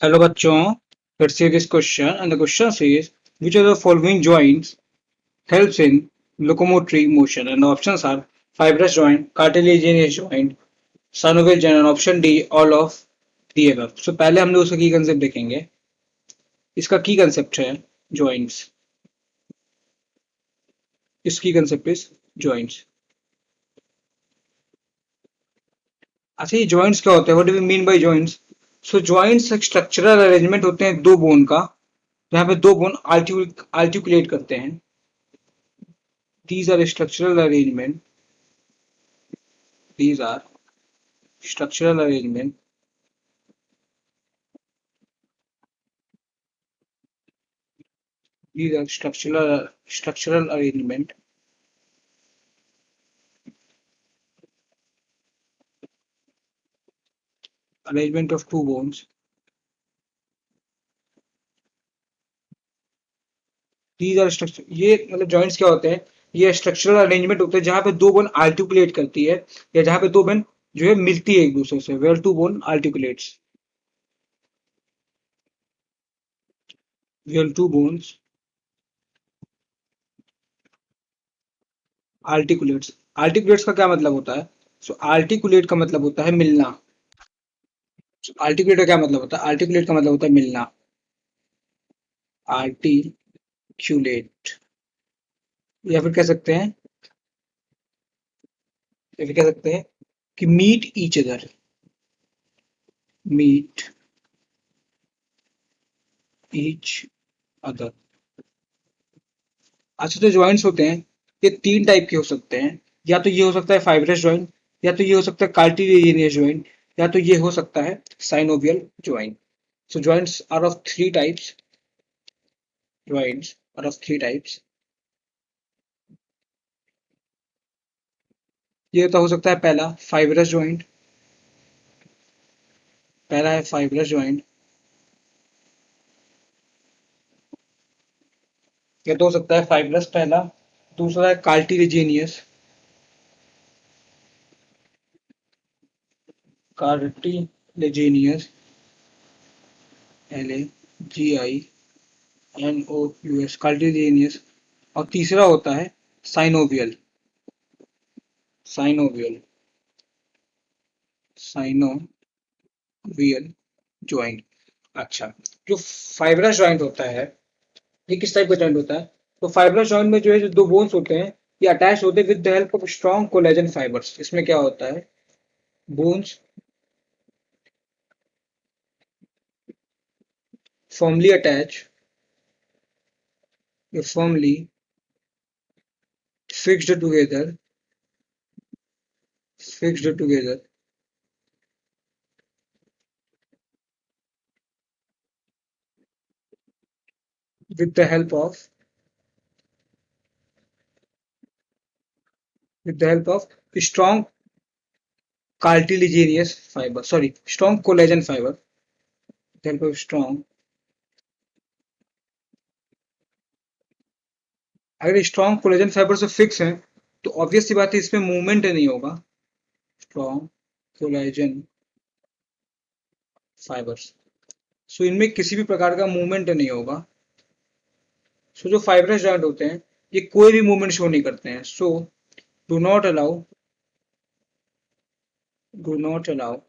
Hello बच्चों, let's see this question and the question says which of the following joints helps in locomotory motion and the options are fibrous joint, cartilaginous joint, synovial joint and option D all of the above. So पहले हम लोग उसका की concept देखेंगे. इसका की concept है joints. इसकी कंसेप्ट इज joints. अच्छा ये joints क्या होते हैं? What do we mean by joints? So joints एक स्ट्रक्चरल अरेंजमेंट होते हैं दो बोन का जहाँ पे दो बोन आर्टिकुलेट करते हैं. These are structural arrangement. These are structural arrangement. These are structural arrangement. Arrangement of two bones. These are structure. ये मतलब joints क्या होते हैं? ये स्ट्रक्चरल अरेंजमेंट होते हैं जहाँ पे दो बोन आर्टिकुलेट करती है या जहाँ पे दो बोन जो है मिलती है एक दूसरे से. Where two bone articulates. Where two bones articulates. Articulates का क्या मतलब होता है? सो आर्टिकुलेट का मतलब होता है मिलना. आर्टिकुलेट का क्या मतलब होता है? आर्टिकुलेट का मतलब होता है मिलना. आर्टिक्यूलेट. या फिर कह सकते हैं या फिर कह सकते हैं कि meet each other. Meet each other. अच्छा जो जॉइंट्स होते हैं ये तीन टाइप के हो सकते हैं. या तो ये हो सकता है फाइब्रस जॉइंट, या तो ये हो सकता है कार्टिलेजिनियस जॉइंट, या तो ये हो सकता है synovial joint. So joints are of three types. Joints are of three types. ये तो हो सकता है पहला फाइब्रस जॉइंट. पहला है फाइब्रस जॉइंट. ये तो हो सकता है फाइब्रस पहला. दूसरा है कार्टिलेजिनियस. कार्टिलेजिनियस. LAGINOUS. कार्टिलेजिनियस. और तीसरा होता है साइनोवियल. साइनोवियल. Synovial joint. अच्छा जो फाइब्रस जॉइंट होता है ये किस टाइप का जॉइंट होता है? तो फाइब्रस जॉइंट में जो है जो दो बोन्स होते हैं ये अटैच होते हैं with the help of strong collagen fibres. इसमें क्या होता है? Bones firmly attached, firmly fixed together, fixed together with the help of strong cartilaginous fiber. Sorry, strong collagen fiber. With the help of strong. अगर strong collagen fibre से fix है तो obvious सी बात है इसमें मूवमेंट नहीं होगा. Strong collagen fibres. सो इनमें किसी भी प्रकार का मूवमेंट नहीं होगा. सो जो फाइब्रस जॉइंट होते हैं ये कोई भी मूवमेंट शो नहीं करते हैं. So do not allow do not allow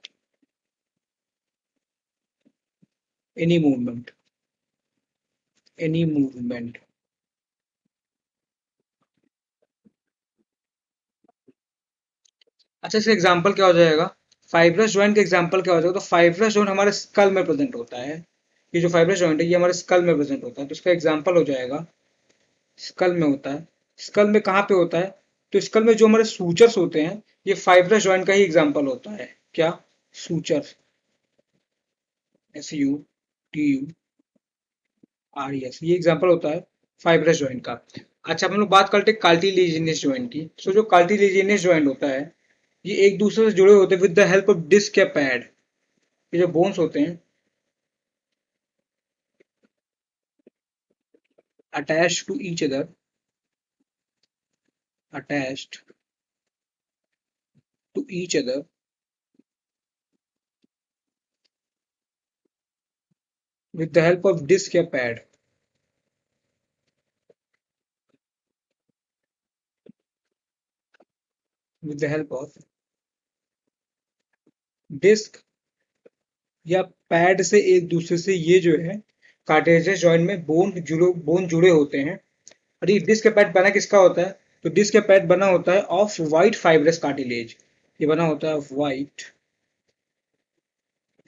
any movement. Any movement. अच्छा इसका एग्जांपल क्या हो जाएगा? फाइब्रस जॉइंट का एग्जांपल क्या हो जाएगा? तो फाइब्रस जॉइंट हमारे स्कल में प्रेजेंट होता है. ये जो फाइब्रस जॉइंट है ये हमारे स्कल में प्रेजेंट होता है तो इसका एग्जांपल हो जाएगा स्कल में होता है. स्कल में कहाँ पे होता है? तो स्कल में जो हमारे सूचर्स होते हैं ये फाइब्रस जॉइंट का ही एग्जांपल होता है. क्या? सूचर. SUTURES ये एग्जांपल होता है फाइब्रस जॉइंट का. अच्छा हम लोग बात करते हैं कार्टिलेजिनियस जॉइंट की. सो जो कार्टिलेजिनियस जॉइंट होता है ये एक दूसरे से जुड़े होते हैं with the help of disc या पैड. ये जो बोन्स होते हैं attached to each other, attached to each other with the help of disc या pad. With the help of disc या पैड से एक दूसरे से ये जो है कार्टिलेजिनस जॉइंट में बोन जुड़े होते हैं। और ये डिस्क या पैड बना किसका होता है? तो डिस्क या पैड बना होता है ऑफ वाइट फाइब्रस कार्टिलेज। ये बना होता है of white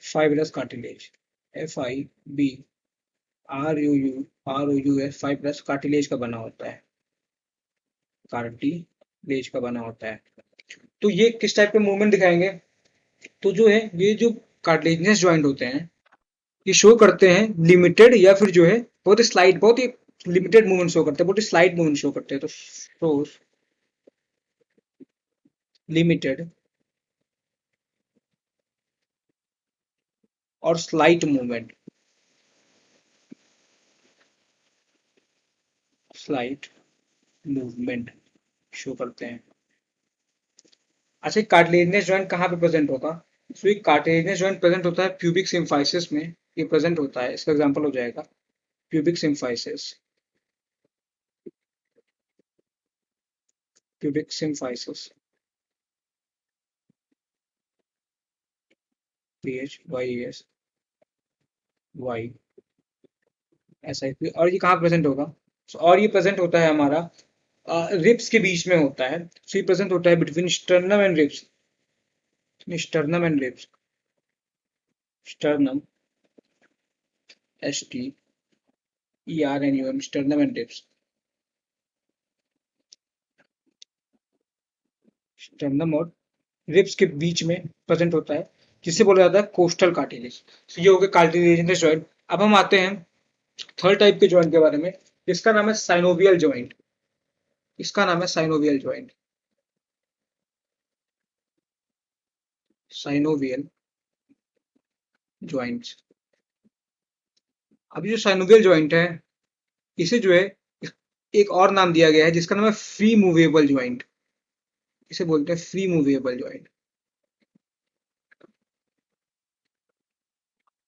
fibrous cartilage, FIBROUS fibrous cartilage का बना होता है, कार्टिलेज का बना होता है। तो ये किस टाइप के मूवमेंट दिखाएंगे? तो जो है ये जो कार्टिलेजिनस जॉइंट होते हैं ये शो करते हैं लिमिटेड या फिर जो है बहुत ही स्लाइड, बहुत ही लिमिटेड मूवमेंट शो करते हैं, बहुत ही स्लाइड मूवमेंट शो करते हैं। तो शोस लिमिटेड और slight movement, slight movement show करते हैं। अच्छा, कार्टिलेजिनस जॉइंट कहाँ पे प्रेजेंट होगा? सो ये कार्टिलेजिनस जॉइंट प्रेजेंट होता है प्यूबिक सिम्फाइसिस में, ये प्रेजेंट होता है। इसका एग्जांपल हो जाएगा pubic symphysis, pubic symphysis, PHYES YES और ये कहाँ प्रेजेंट होगा? और ये प्रेजेंट होता है हमारा रिब्स के बीच में होता है। सो ये प्रेजेंट होता है between sternum and ribs, sternum and ribs, sternum STERNUM, sternum and ribs, sternum और रिब्स के बीच में प्रेजेंट होता है, जिसे बोला जाता है कोस्टल कार्टिलेज। तो ये हो गया कार्टिलेजिनस जॉइंट। अब हम आते हैं थर्ड टाइप के जॉइंट के बारे में, जिसका नाम है साइनोवियल जॉइंट। इसका नाम है साइनोवियल जॉइंट, साइनोवियल जॉइंट्स। अब ये जो साइनोवियल जॉइंट है इसे जो है एक और नाम दिया गया है जिसका नाम है फ्री मूवेबल जॉइंट। इसे बोलते हैं free movable joint,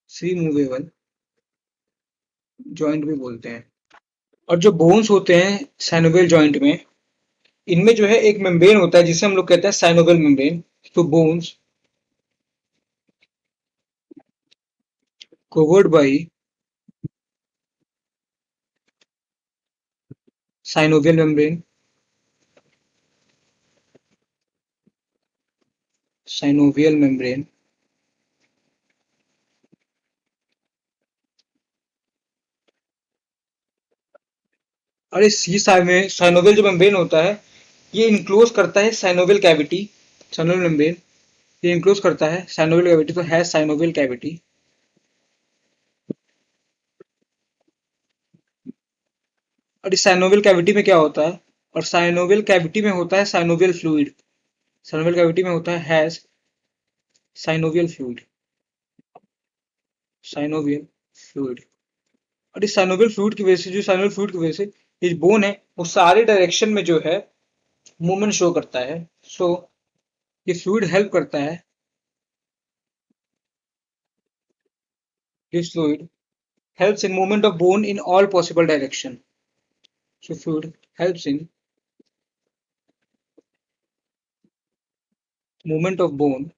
free movable joint भी बोलते हैं। और जो बोन्स होते हैं साइनोवियल जॉइंट में, इनमें जो है एक मेम्ब्रेन होता है जिसे हम लोग कहते हैं साइनोवियल मेम्ब्रेन। तो bones covered by synovial membrane, synovial membrane और इस साइनोवियल जो मेम्ब्रेन होता है ये इनक्लोज करता है साइनोवियल कैविटी, साइनोवियल मेम्ब्रेन ये इनक्लोज करता है साइनोवियल कैविटी। तो है साइनोवियल कैविटी। और इस साइनोवियल कैविटी में क्या होता है? और साइनोवियल कैविटी में होता है साइनोवियल फ्लूइड, साइनोवियल कैविटी में होता है has synovial fluid, synovial fluid. और इस साइनोवियल फ्लूइड की वजह से, जो साइनोवियल फ्लूइड की वजह से ये बोन है वो सारे डायरेक्शन में जो है मूवमेंट शो करता है। सो ये फ्लूइड हेल्प करता है, this fluid helps in movement of bone in all possible direction. So fluid helps in movement of bone,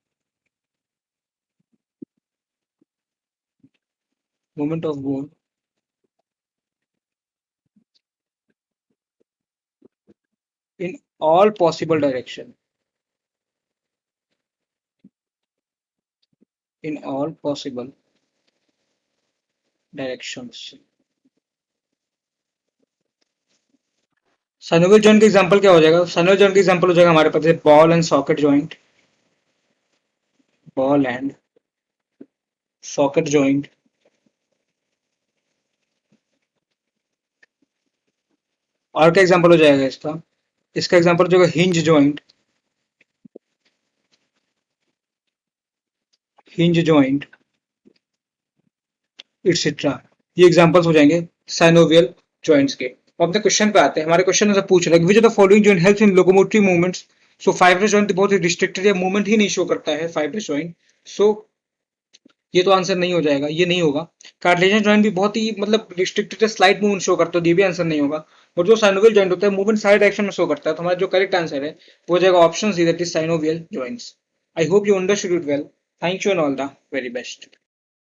movement of bone in all possible direction, in all possible directions. Synovial joint का example क्या हो जाएगा? Synovial joint का example हो जाएगा हमारे पास ball and socket joint, ball and socket joint. और क्या एग्जांपल हो जाएगा इसका? इसका एग्जांपल हो जाएगा hinge joint, hinge joint etcetera. ये एग्जांपल्स हो जाएंगे साइनोवियल जॉइंट्स के। अब अपने क्वेश्चन पे आते हैं। हमारे क्वेश्चन में से पूछ रहा है which of the following joint helps in locomotive movements. So fibrous joint बहुत ही रिस्ट्रिक्टेड या मूवमेंट ही नहीं शो करता है फाइब्रस जॉइंट। सो ये तो आंसर नहीं हो जाएगा, ये नहीं होगा। कार्टिलेजियन जॉइंट भी बहुत ही मतलब रिस्ट्रिक्टेड स्लाइड मूवमेंट शो करता है, तो ये भी आंसर नहीं होगा। और जो साइनोवियल जॉइंट होता है मूवमेंट साइड डायरेक्शन में शो करता है, तो हमारा जो करेक्ट आंसर है वो हो जाएगा option C, that is synovial joints. I hope you understood it well. Thank you and all the very best.